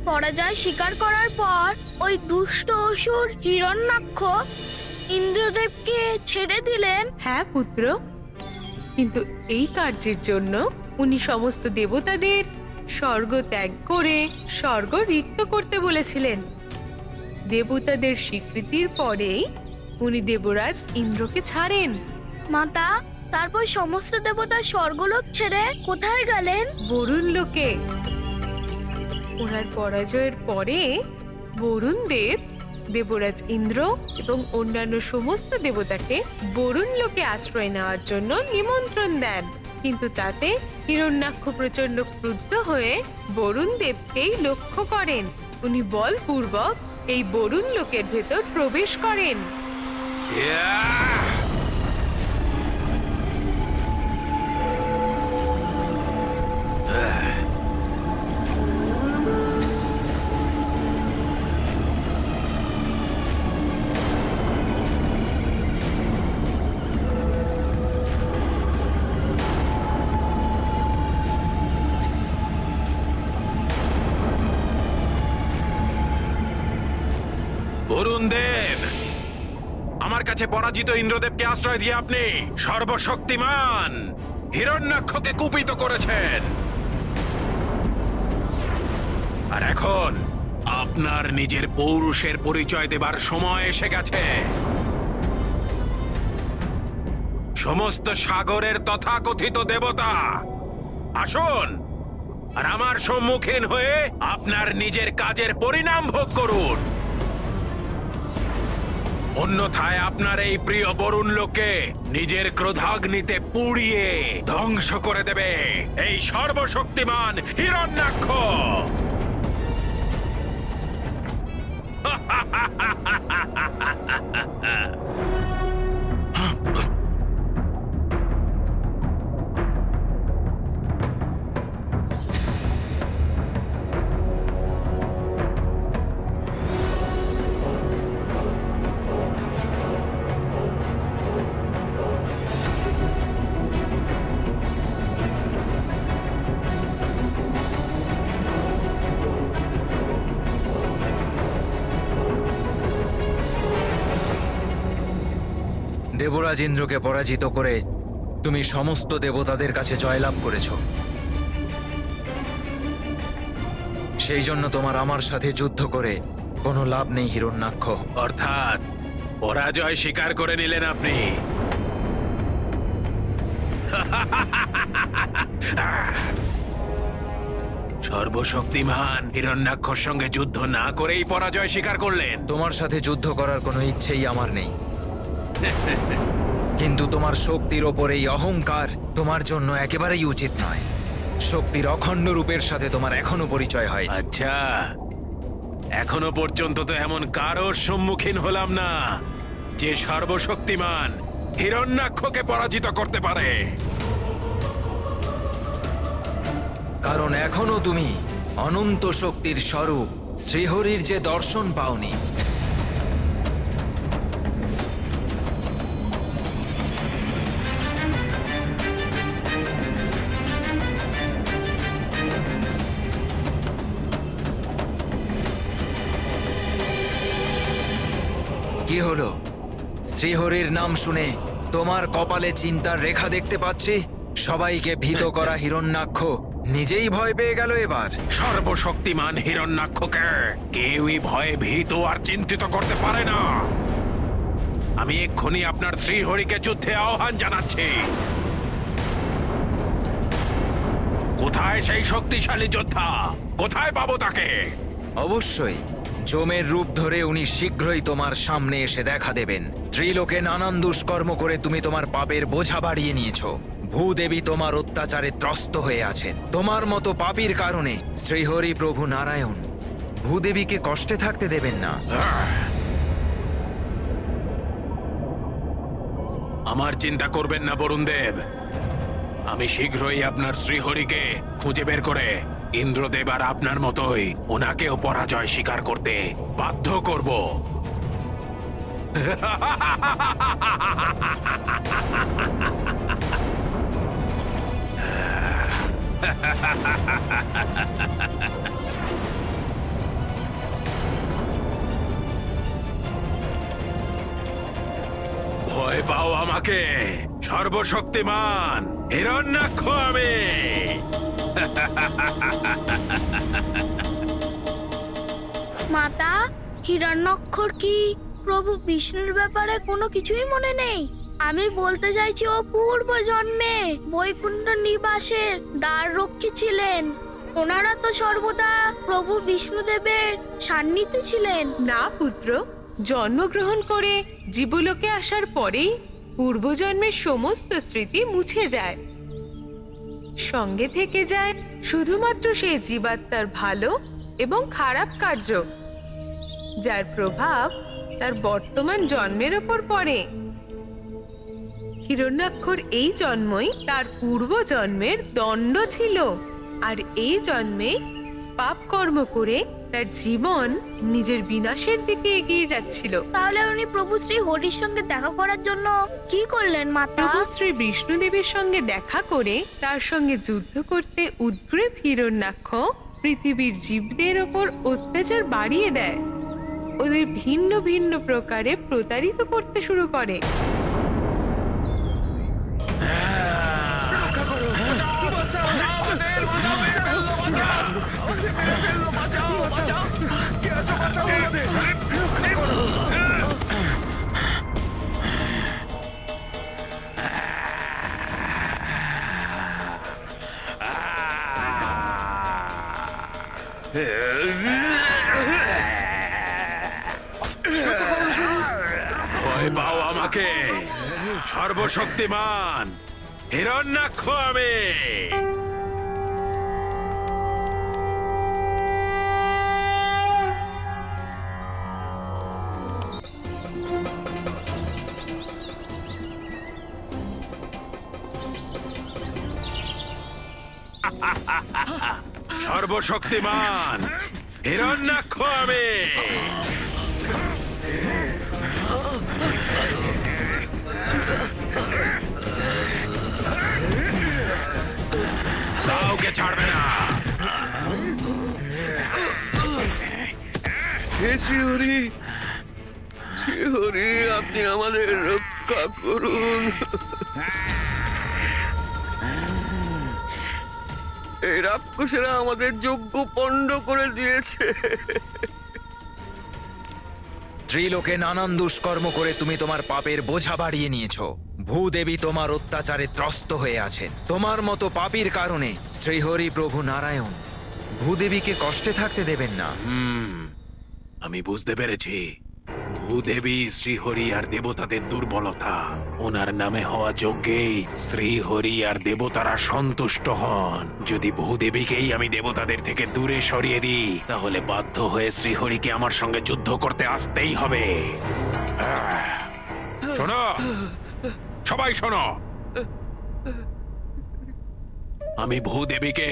পরাজয় স্বীকার করার পর ওই দুষ্ট অসুর হিরণ্যাক্ষ ইন্দ্রদেবকে ছেড়ে দিলেন। হ্যাঁ পুত্র, কিন্তু এই কার্যের জন্য উনি সমস্ত দেবতাদের স্বর্গ ত্যাগ করে স্বর্গ রিক্ত করতে বলেছিলেন। দেবতাদের স্বীকৃতির পরেই উনি দেবরাজ ইন্দ্রকে ছাড়েন। মাতা, তারপর সমস্ত দেবতা স্বর্গলোক ছেড়ে কোথায় গেলেন? বরুণ লোকে। ওনার পরাজয়ের পরে বরুণ দেব দেবরাজ ইন্দ্র এবং অন্যান্য সমস্ত দেবতাকে বরুণ লোকে আশ্রয় নেওয়ার জন্য নিমন্ত্রণ দেন, কিন্তু তাতে হিরণ্যাক্ষ প্রচন্ড ক্রুদ্ধ হয়ে বরুণ দেবকেই লক্ষ্য করেন। উনি বলপূর্বক এই বরুণ লোকের ভেতর প্রবেশ করেন। বরুণ দেব, আমার কাছে পরাজিত ইন্দ্রদেবকে আশ্রয় দিয়ে আপনি সর্বশক্তিমান হিরণ্যাক্ষকে কুপিত করেছেন। আর এখন আপনার নিজের পৌরুষের পরিচয় দেবার সময় এসে গেছে। সমস্ত সাগরের তথাকথিত দেবতা আসুন আর আমার সম্মুখীন হয়ে আপনার নিজের কাজের পরিণাম ভোগ করুন। অন্যথায় আপনার এই প্রিয় বরুণ লোকে নিজের ক্রোধাগ্নিতে পুড়িয়ে ধ্বংস করে দেবে এই সর্বশক্তিমান হিরণ্যাক্ষ। দেবরাজ ইন্দ্রকে পরাজিত করে তুমি সমস্ত দেবতাদের কাছে জয়লাভ করেছ। সেই জন্য তোমার আমার সাথে যুদ্ধ করে কোনো লাভ নেই হিরণ্যাক্ষ। অর্থাৎ পরাজয় স্বীকার করে নিলেন আপনি। সর্বশক্তিমান হিরণ্যাক্ষর সঙ্গে যুদ্ধ না করেই পরাজয় স্বীকার করলেন। তোমার সাথে যুদ্ধ করার কোনো ইচ্ছেই আমার নেই, কিন্তু তোমার শক্তির ওপর এই অহংকার তোমার জন্য একেবারেই উচিত নয়। শক্তির অখণ্ড রূপের সাথে তোমার এখনো পরিচয় হয়। আচ্ছা, এখনো পর্যন্ত তো এমন কারোর সম্মুখীন হলাম না যে সর্বশক্তিমান হিরণ্যাক্ষকে পরাজিত করতে পারে। কারণ এখনো তুমি অনন্ত শক্তির স্বরূপ শ্রীহরির যে দর্শন পাওনি। কি হলো? শ্রীহরির নাম শুনে তোমার কপালে চিন্তার রেখা দেখতে পাচ্ছি। সবাইকে ভীত করা হিরণ্যাক্ষ নিজেই ভয় পেয়ে গেল এবার। সর্বশক্তিমান হিরণ্যাক্ষকে কেউই ভয়ে ভীত আর চিন্তিত করতে পারে না। আমি এক্ষুনি আপনার শ্রীহরিকে যুদ্ধে আহ্বান জানাচ্ছি। কোথায় সেই শক্তিশালী যোদ্ধা? কোথায় পাবো তাকে? অবশ্যই যমের রূপ ধরে উনি শীঘ্রই তোমার সামনে এসে দেখা দেবেন। ত্রিলোকে নানান দুষ্কর্ম করে তুমি তোমার পাপের বোঝা বাড়িয়ে নিয়েছো। ভূদেবী তোমার অত্যাচারে ত্রস্ত হয়ে আছেন। তোমার মতো পাপীর কারণে শ্রীহরি প্রভু নারায়ণ ভূদেবীকে কষ্টে থাকতে দেবেন না। আমার চিন্তা করবেন না বরুণ দেব, আমি শীঘ্রই আপনার শ্রীহরিকে খুঁজে বের করে ইন্দ্রদেব আর আপনার মতোই ওনাকেও পরাজয় স্বীকার করতে বাধ্য করব। ভয় পাও আমাকে, সর্বশক্তিমান হিরণ্যাক্ষ আমি। মাতা, হিরণ্যক্ষর কি প্রভু বিষ্ণুর ব্যাপারে কোনো কিছুই মনে নেই? আমি বলতে চাইছি ও পূর্ব জন্মে বৈকুণ্ঠ নিবাসের দ্বার রক্ষী ছিলেন। ওনারা তো সর্বদা প্রভু বিষ্ণুদেবের সান্নিধ্যে ছিলেন। না পুত্র, জন্মগ্রহণ করে জীবলোকে আসার পরেই পূর্বজন্মের সমস্ত স্মৃতি মুছে যায়। সঙ্গে থেকে যায় শুধুমাত্র সেই জীবাত্মার ভালো এবং খারাপ কার্য, যার প্রভাব তার বর্তমান জন্মের ওপর পড়ে। হিরণ্যাক্ষর এই জন্মই তার পূর্ব জন্মের দণ্ড ছিল, আর এই জন্মে পাপ কর্ম করে তার জীবন নিজের বিনাশের দিকে এগিয়ে যাচ্ছিল। তাহলে উনি প্রভু শ্রী হরির সঙ্গে দেখা করার জন্য কি করলেন মাতা? প্রভু শ্রী বিষ্ণুদেবের সঙ্গে দেখা করে তার সঙ্গে যুদ্ধ করতে উদ্গ্রীব হিরণ্যাক্ষ পৃথিবীর জীবদের ওপর অত্যাচার বাড়িয়ে দেয়, ওদের ভিন্ন ভিন্ন প্রকারে প্রতারিত করতে শুরু করে। ভয় পাও আমাকে, সর্বশক্তিমান হিরণ্যাক্ষ আমি। সর্বশক্তিমান হিরণ্যাক্ষ আমি। কাউকে ছাড়বে না। হে শ্রীহরি, শ্রীহরি, আপনি আমাদের রক্ষা করুন। এই রাক্ষসেরা আমাদের যজ্ঞ পণ্ড করে দিয়েছে। ত্রিলোকে নানান দুষ্কর্ম করে তুমি তোমার পাপের বোঝা বাড়িয়ে নিয়েছো। ভূদেবী তোমার অত্যাচারে ত্রস্ত হয়ে আছেন। তোমার মতো পাপীর কারণে শ্রীহরি প্রভু নারায়ণ ভূদেবীকে কষ্টে থাকতে দেবেন না। আমি বুঝতে পেরেছি, ভূদেবী, শ্রীহরি আর দেবতাদের দুর্বলতা। ওনার নামে হওয়া যজ্ঞেই শ্রীহরি আর দেবতারা সন্তুষ্ট হন। যদি ভূদেবীকেই আমি দেবতাদের থেকে দূরে সরিয়ে দিই, তাহলে বাধ্য হয়ে শ্রীহরিকে আমার সঙ্গে যুদ্ধ করতে আসতেই হবে। শোনো, সবাই শোনো, আমি ভূদেবীকে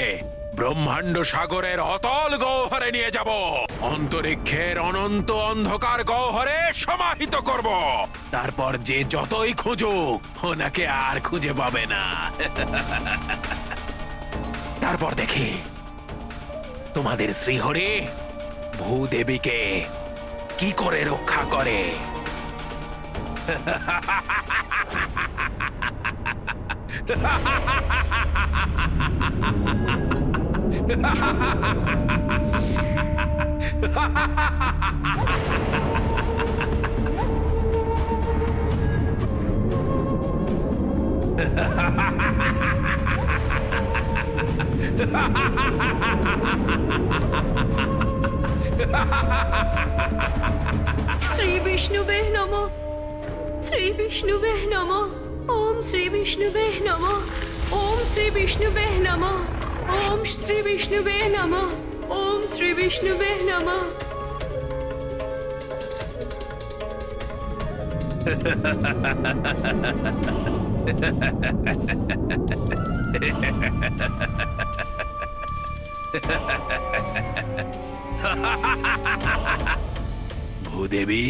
ব্রহ্মাণ্ড সাগরের অতল গহ্বরে নিয়ে যাব। অন্তরিক্ষের অনন্ত অন্ধকার গহ্বরে সমাহিত করব। তারপর যে যতই খুঁজুক, ওনাকে আর খুঁজে পাবে না। তারপর দেখি তোমাদের শ্রীহরি ভূদেবীকে কি করে রক্ষা করে। শ্রী বিষ্ণুবে নমঃ, শ্রী বিষ্ণুবে নমঃ, ওম শ্রী বিষ্ণুবে নমঃ, ওম শ্রী বিষ্ণুবে নমঃ, ওম শ্রী বিষ্ণুবে নমঃ, ওম শ্রী বিষ্ণুবে নমঃ। ভূদেবী,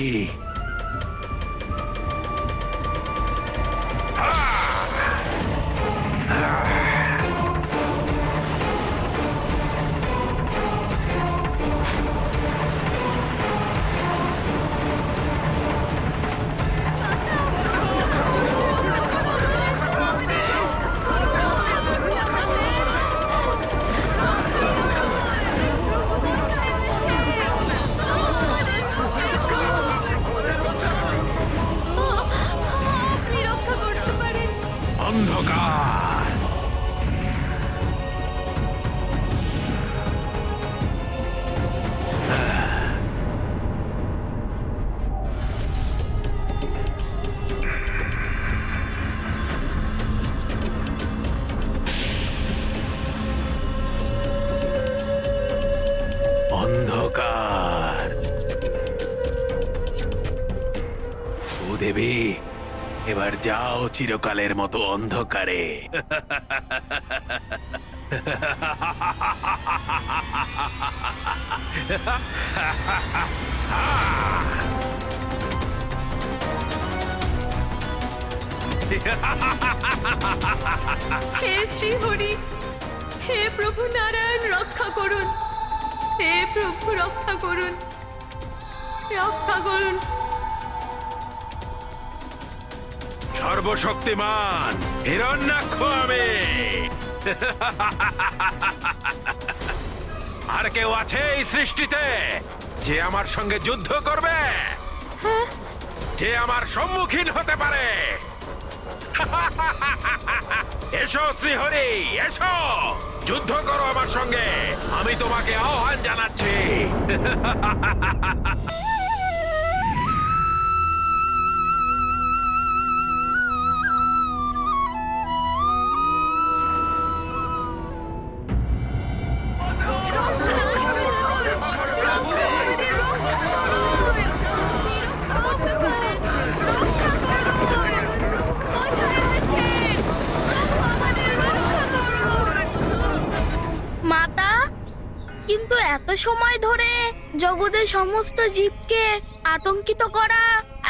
অন্ধকার। অন্ধকার। ভূদেবী, এবার যাও চিরকালের মতো অন্ধকারে। হে শ্রীহরি, হে প্রভু নারায়ণ, রক্ষা করুন। হে প্রভু রক্ষা করুন, রক্ষা করুন। সর্বশক্তিমান হিরণ্যাক্ষ আমি। আর কেউ আছে এই সৃষ্টিতে যে আমার সঙ্গে যুদ্ধ করবে, যে আমার সম্মুখীন হতে পারে? এসো শ্রীহরি, এসো, যুদ্ধ করো আমার সঙ্গে। আমি তোমাকে আহ্বান জানাচ্ছি। মাতা, কিন্তু এত সময় ধরে জগতের সমস্ত জীবকে আতঙ্কিত করা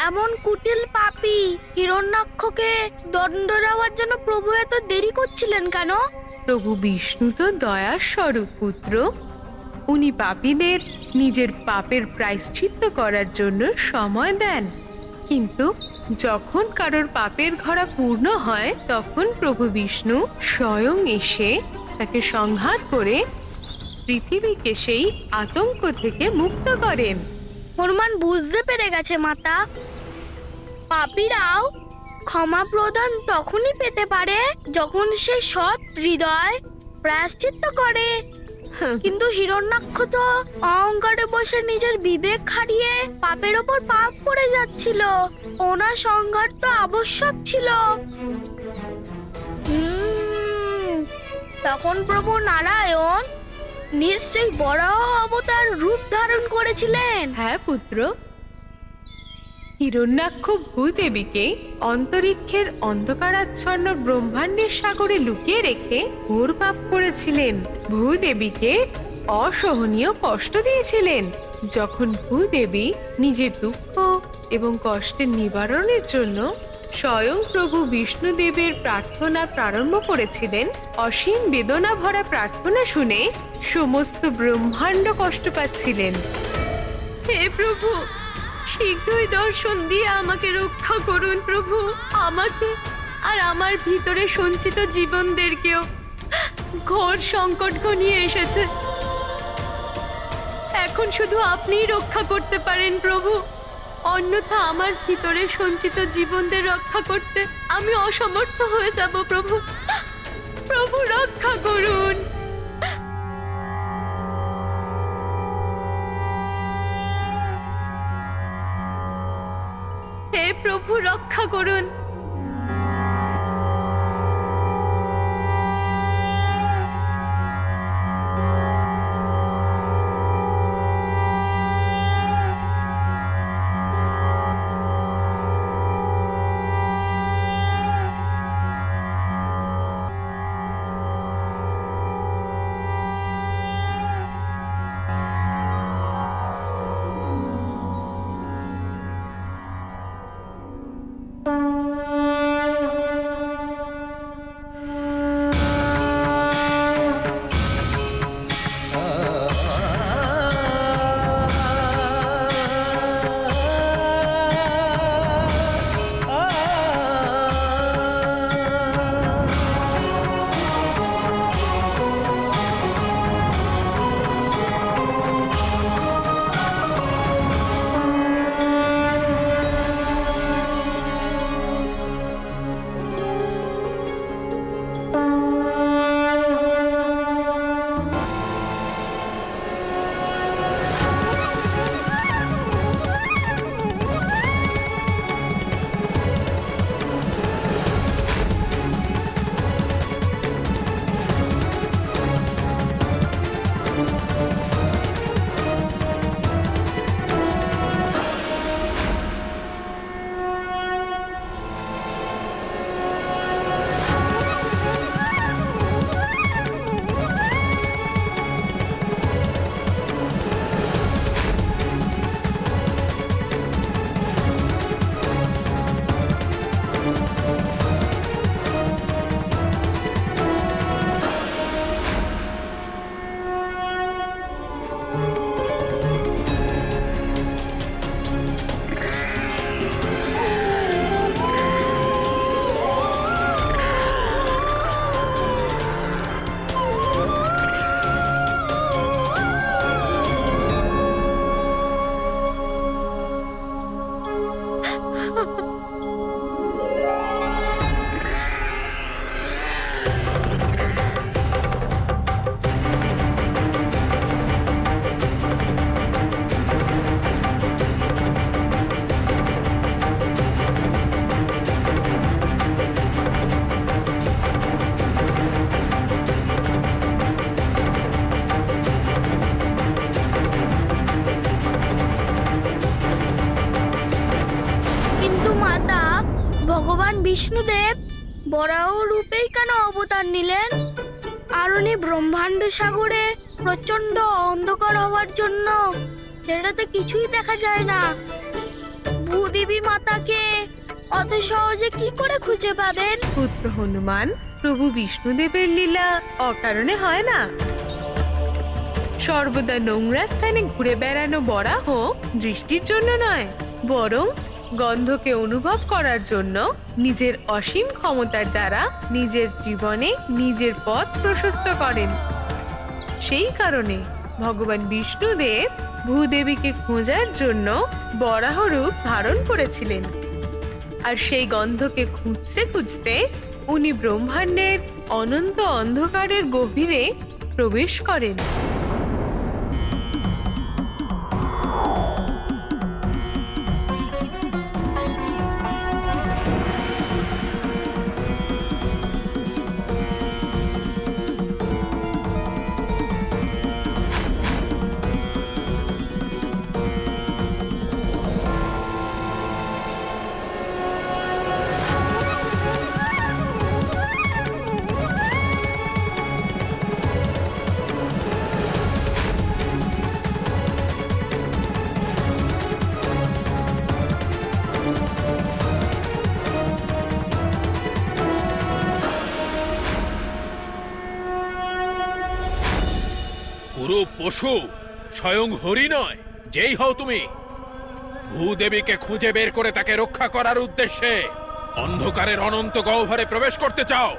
এমন কুটিল পাপী হিরণ্যাক্ষকে দণ্ড দেওয়ার জন্য প্রভু এত দেরি করছিলেন কেন? প্রভু বিষ্ণু তো দয়ার স্বরূপ পুত্র। উনি পাপীদের নিজের পাপের প্রায়শ্চিত্ত করার জন্য সময় দেন, কিন্তু যখন কারোর পাপের ঘড়া পূর্ণ হয় তখন প্রভু বিষ্ণু স্বয়ং এসে তাকে সংহার করে পৃথিবীকে সেই আতঙ্ক থেকে মুক্ত করেন। হনুমান বুঝতে পেরে গেছে মাতা, পাপীরাও ক্ষমা প্রদান তখনই পেতে পারে যখন সে সৎ হৃদয় প্রায়শ্চিত্ত করে। কিন্তু হিরণ্যাক্ষ তো অহংকারে বসে নিজের বিবেক হারিয়ে পাপের ওপর পাপ করে যাচ্ছিল। ওনার সংঘাত তো আবশ্যক ছিল। তখন প্রভু নারায়ণ নিশ্চয়ই বড় অবতার রূপ ধারণ করেছিলেন। হ্যাঁ পুত্র, হিরণ্যাক্ষ ভূদেবীকে অন্তরিক্ষের অন্ধকারাচ্ছন্ন ব্রহ্মাণ্ডের সাগরে লুকিয়ে রেখে ঘোর পাপ করেছিলেন। ভূদেবীকে অসহনীয় কষ্ট দিয়েছিলেন। যখন ভূদেবী নিজের দুঃখ এবং কষ্টের নিবারণের জন্য স্বয়ং প্রভু বিষ্ণুদেবের প্রার্থনা প্রারম্ভ করেছিলেন, অসীম বেদনা ভরা প্রার্থনা শুনে সমস্ত ব্রহ্মাণ্ড কষ্ট পাচ্ছিলেন। হে প্রভু, শীঘ্রই দর্শন দিয়ে আমাকে রক্ষা করুন প্রভু। আমাকে আর আমার ভিতরে সঞ্চিত জীবনদেরকেও ঘোর সংকট ঘনিয়ে এসেছে। এখন শুধু আপনিই রক্ষা করতে পারেন প্রভু, অন্যথা আমার ভিতরে সঞ্চিত জীবনদের রক্ষা করতে আমি অসমর্থ হয়ে যাব প্রভু। প্রভু রক্ষা করুন। হে প্রভু রক্ষা করুন। ভগবান বিষ্ণুদেব বরাহ রূপেই কেন অবতার নিলেন? আর উনি ব্রহ্মাণ্ড সাগরে প্রচন্ড অন্ধকার হওয়ার জন্য সেটাতে কিছুই দেখা যায় না। ভূদেবী মাতাকে অত সহজে কি করে খুঁজে পাবেন? পুত্র হনুমান, প্রভু বিষ্ণুদেবের লীলা অকারণে হয় না। সর্বদা নোংরা স্থানে ঘুরে বেড়ানো বরাহ দৃষ্টির জন্য নয়, বরং গন্ধকে অনুভব করার জন্য নিজের অসীম ক্ষমতার দ্বারা নিজের জীবনে নিজের পথ প্রশস্ত করেন। সেই কারণে ভগবান বিষ্ণুদেব ভূদেবীকে খোঁজার জন্য বরাহ রূপ ধারণ করেছিলেন। আর সেই গন্ধকে খুঁজতে খুঁজতে উনি ব্রহ্মাণ্ডের অনন্ত অন্ধকারের গভীরে প্রবেশ করেন। পুরো পশু স্বয়ং হরি নয়, যেই হও তুমি, ভূদেবীকে খুঁজে বের করে তাকে রক্ষা করার উদ্দেশ্যে অন্ধকারের অনন্ত গহ্বরে প্রবেশ করতে চাও,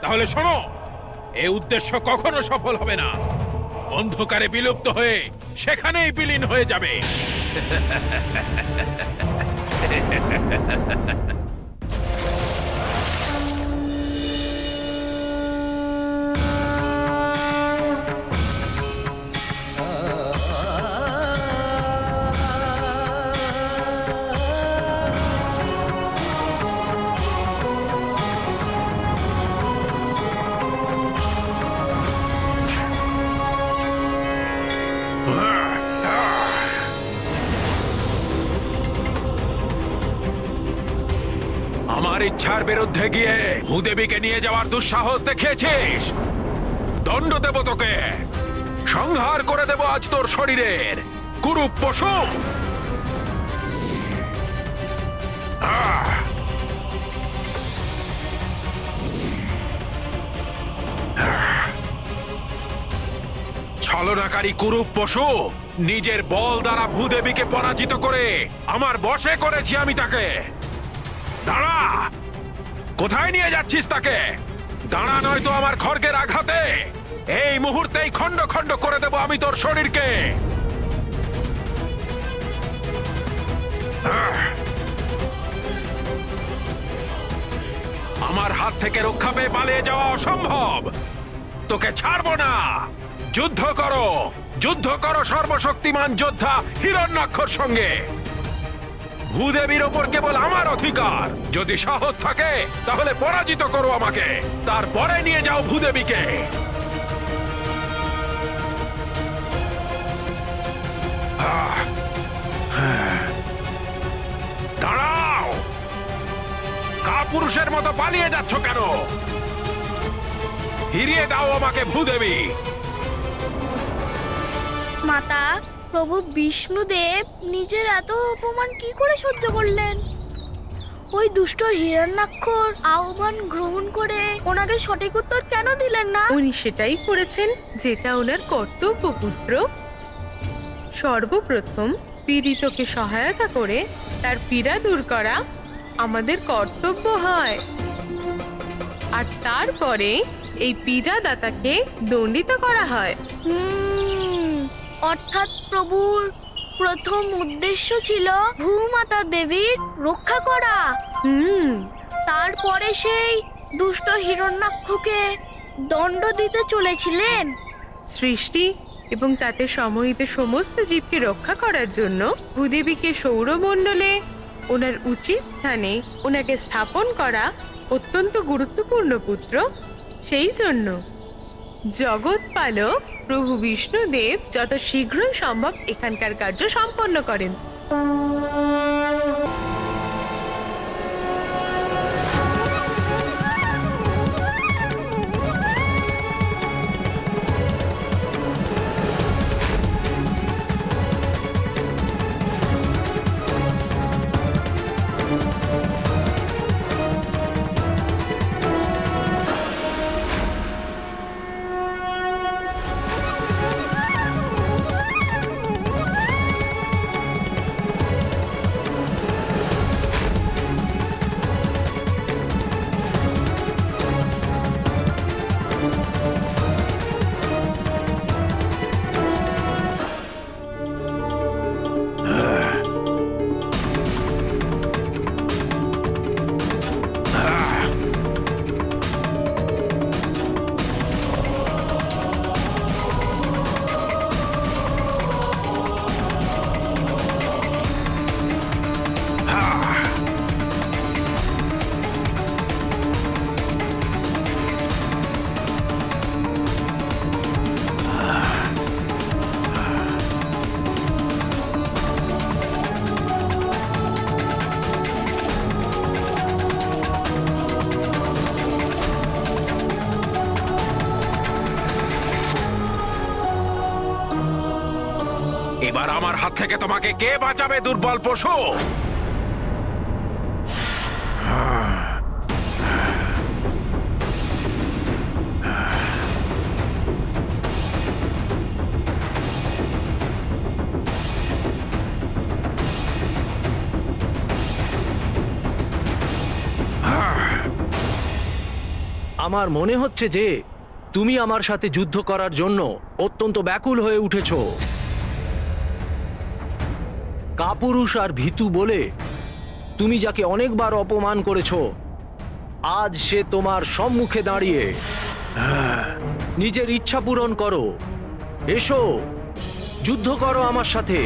তাহলে শোনো, এই উদ্দেশ্য কখনো সফল হবে না। অন্ধকারে বিলুপ্ত হয়ে সেখানেই বিলীন হয়ে যাবে। আমার ইচ্ছার বিরুদ্ধে গিয়ে ভূদেবীকে নিয়ে যাওয়ার দুঃসাহস দেখিয়েছিস, দণ্ড দেব তোকে, সংহার করে দেব আজ তোর শরীরের কুরূপ পশু। ছলনাকারী কুরূপ পশু, নিজের বল দ্বারা ভূদেবীকে পরাজিত করে আমার বশে করেছি আমি তাকে। দাঁড়া, কোথায় নিয়ে যাচ্ছিস তাকে? দাঁড়া, নয়তো আমার খড়গের আঘাতে এই মুহূর্তেই খণ্ড খণ্ড করে দেব আমি তোর শরীরকে। আমার হাত থেকে রক্ষা পেয়ে পালিয়ে যাওয়া অসম্ভব, তোকে ছাড়বো না। যুদ্ধ করো, যুদ্ধ করো সর্বশক্তিমান যোদ্ধা হিরণ্যাক্ষর সঙ্গে। ভূদেবীর ওপর কেবল আমার অধিকার, যদি সাহস থাকে তাহলে পরাজিত করো আমাকে, তারপরে নিয়ে যাও ভূদেবীকে। দাঁড়াও, কাপুরুষের মতো পালিয়ে যাচ্ছ কেন? ফিরিয়ে দাও আমাকে ভূদেবী। মাতা, প্রভু বিষ্ণুদেব নিজের এত অপমান কি করে সহ্য করলেন? ওই দুষ্ট হিরণ্যাক্ষর আহ্বান গ্রহণ করে ওনাকে সঠিক উত্তর কেন দিলেন না? উনি সেটাই করেছেন যেটা ওনার কর্তব্য, পুত্র। সর্বপ্রথম পীড়িতকে সহায়তা করে তার পীড়া দূর করা আমাদের কর্তব্য হয়, আর তারপরে এই পীড়াদাতাকে দণ্ডিত করা হয়। অর্থাৎ প্রভুর প্রথম উদ্দেশ্য ছিল ভূমাতা দেবীর রক্ষা করা। তারপরে সেই দুষ্ট হিরণ্যাক্ষকে দণ্ড দিতে চলেছিলেন। সৃষ্টি এবং তাতে সমহিত সমস্ত জীবকে রক্ষা করার জন্য ভূদেবীকে সৌরমণ্ডলে ওনার উচিত স্থানে ওনাকে স্থাপন করা অত্যন্ত গুরুত্বপূর্ণ, পুত্র। সেই জন্য জগৎপালক প্রভু বিষ্ণুদেব যত শীঘ্রই সম্ভব এখানকার কার্য সম্পন্ন করেন। এবার আমার হাত থেকে তোমাকে কে বাঁচাবে, দুর্বল পশু? আমার মনে হচ্ছে যে তুমি আমার সাথে যুদ্ধ করার জন্য অত্যন্ত ব্যাকুল হয়ে উঠেছ। কাপুরুষ আর ভীতু বলে তুমি যাকে অনেকবার অপমান করেছ, আজ সে তোমার সম্মুখে দাঁড়িয়ে নিজের ইচ্ছা পূরণ করো। এসো, যুদ্ধ করো আমার সাথে।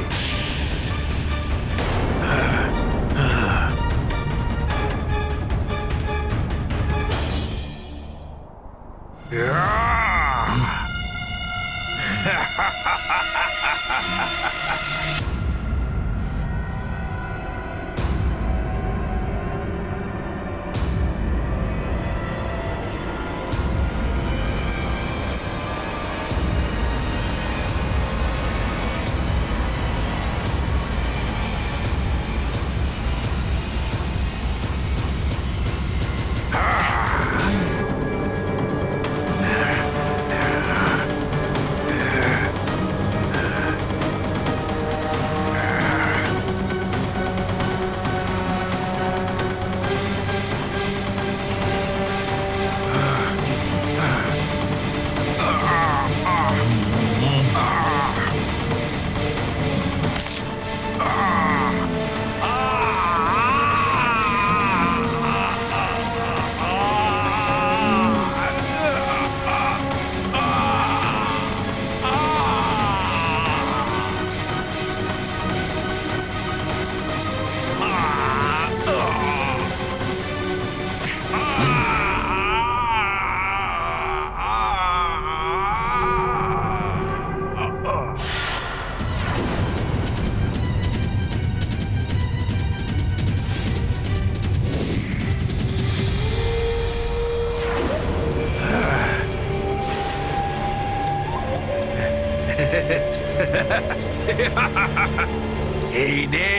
এই নে,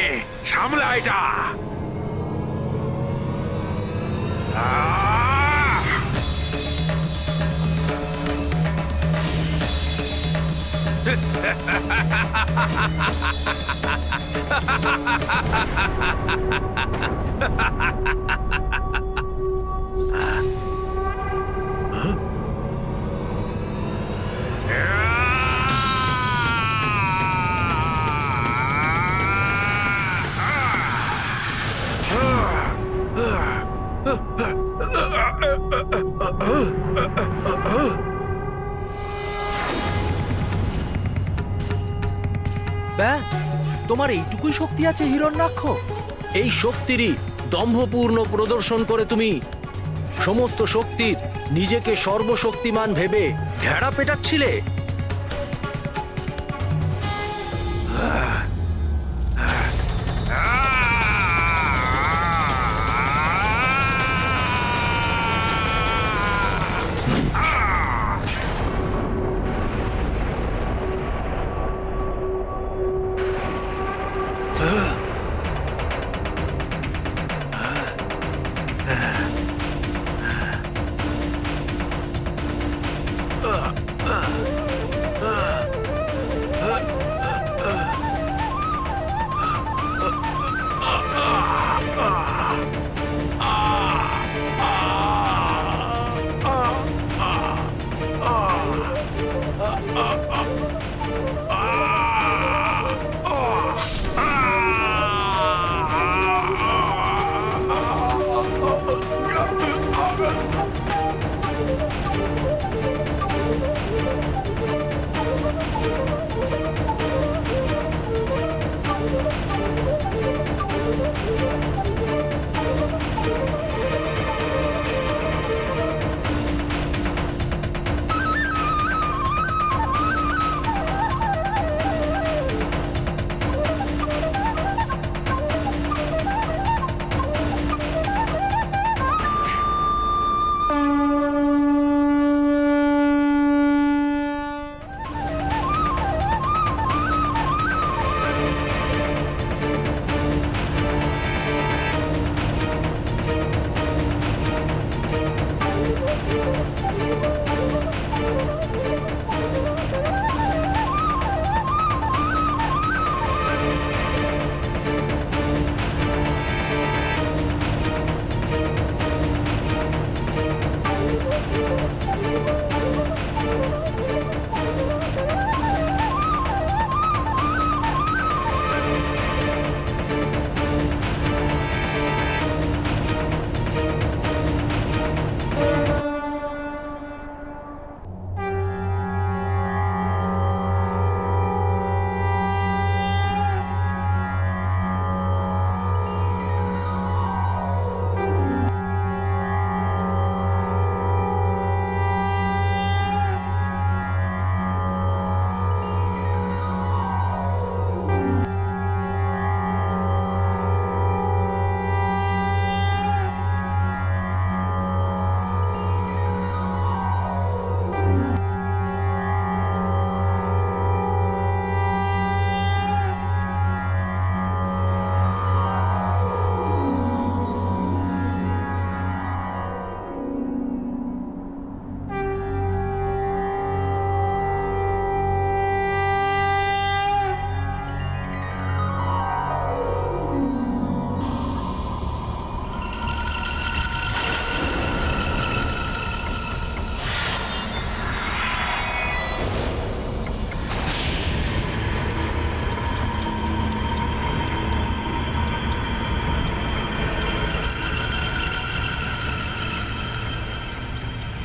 সামলা এটা। ব্যাস, তোমার এইটুকুই শক্তি আছে হিরণ্যাক্ষ? এই শক্তিরই দম্ভপূর্ণ প্রদর্শন করে তুমি সমস্ত শক্তির নিজেকে সর্বশক্তিমান ভেবে ঢেড়া পেটাচ্ছিলে।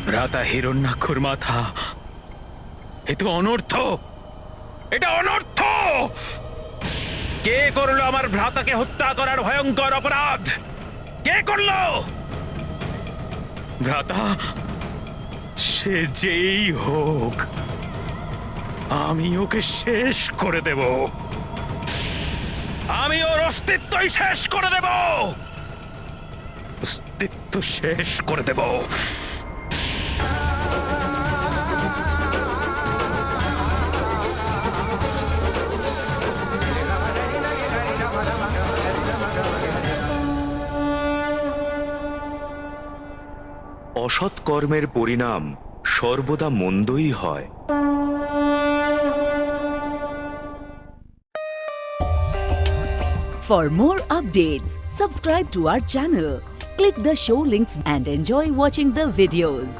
ভ্রাতা হিরণ্যাক্ষর মাথা, এ তো অনর্থ, এটা অনর্থ। কে করলো আমার ভ্রাতাকে হত্যা করার ভয়ঙ্কর অপরাধ? কে করলো? ভ্রাতা, সে যেই হোক, আমি ওকে শেষ করে দেব। আমি ওর অস্তিত্বই শেষ করে দেব, অস্তিত্ব শেষ করে দেব। অসৎ কর্মের পরিণাম সর্বদা মন্দই হয়। For more updates, subscribe to our channel, click the show links and enjoy watching the videos.